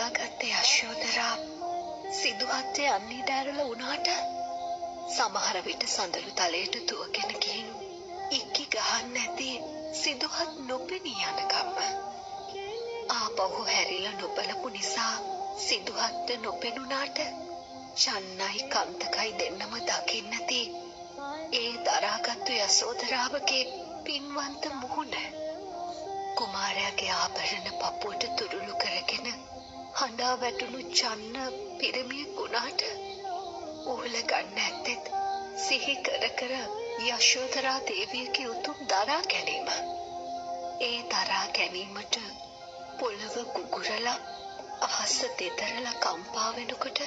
බලාගත්තේ යශෝදරා සිදුහත් යන්නේ දැරලා වුණාට සමහර විට සඳලු තලයට දුවගෙන ගිහින් ඉක්කි ගහන්න ඇති සිදුහත් නොපෙනී යනකම්ම ආපහු හැරිලා නොබලපු නිසා සිදුහත්ට නොපෙනුනාට චන්නයි කන්තකයි දෙන්නම දකින්න නැති ඒ දරාගත්තු යසෝදරාවගේ පින්වන්ත මුහුණ කුමාරයාගේ ආභරණ පපුවට තුරුළු කරගෙන හඬා වැටුණු චන්න පිරිමියෙක් වුණාට උහුල ගන්න ඇත්තෙත් සිහි කර කර යශෝදරා දේවියගේ උතුම් දරා ගැනීම. ඒ දරා ගැනීමට පොළව කුකුරලා අහස දෙතරලා කම්පා වෙනකොට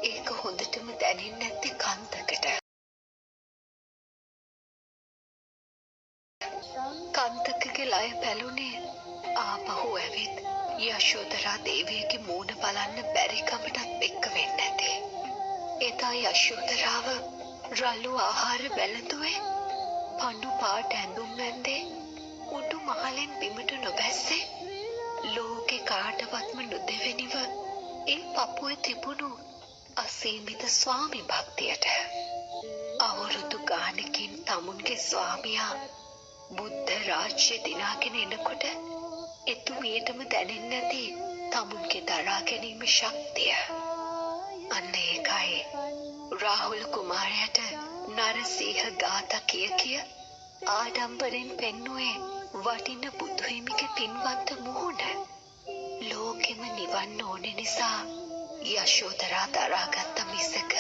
ඒක හොඳටම දැනෙන්නේ නැති කන්තකට. කන්තකගේ ලය පැලුනේ ආපහු ඇවිත් යශෝදරා දේවියගේ මූණ බලන්න බැරි කමටත් එක්ක වෙන්න ඇති. එදා යශෝදරාව රළු ආහාර වැළඳුවේ පඳු පාට ඇඳුම් මැන්දේ උඩු මහලෙන් බිමට නොබැස්සේ ලෝකේ කාටවත්ම නොදෙවෙනිව ඒ පපුවේ තිබුණු අසීමිත ස්වාමි භක්තියට. අවුරුදු ගානකින් තමුන්ගේ ස්වාමියා බුද්ධ රාජ්‍ය දිනාගෙන එනකොට එතුමියටම දැනෙන්නේ නැති තමුන්ගේ දරා ගැනීම ශක්තිය. අන්න ඒකයි රාහුල කුමාරයාට නරසිංහ ගාථා කිය ආඩම්බරෙන් පෙන්නුවේ වටින බුදුහිමිගේ පින්වන්ත මුහුණ. ලෝකෙම නිවන්න ඕනේ නිසා යශෝදරා දරාගත්ත මිසක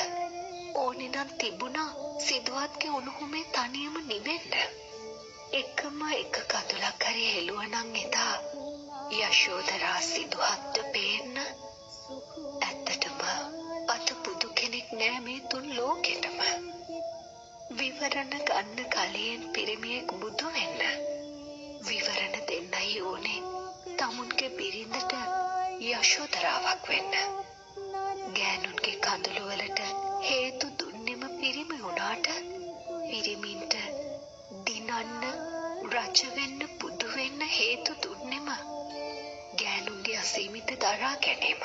ඕනේ නම් තිබුණා සිදුවත්ගේ උණුහුමේ තනියම නිවෙන්න. එකම එක කඳුලක් හරි හෙළුවනම් එදා යශෝදරා සිදුහත්ට පේන්න ඇත්තටම අත බුදු කෙනෙක් නෑ මේ තුන් ලෝකෙටම. විවරණ ගන්න කලින් පිරිමියෙක් බුදු වෙන්න විවරණ දෙන්නයි ඕනේ තමුන්ගේ බිරිඳට යශෝදරාවක් වෙන්න. ගෑනුන්ගේ කඳුළු වලට හේතු දුන්නෙම පිරිමි වුණාට පිරිමින්ට දිනන්න රජ වෙන්න බුදු වෙන්න හේතු දුන්නෙම ගෑනුන්ගේ අසීමිත දරා ගැනීම.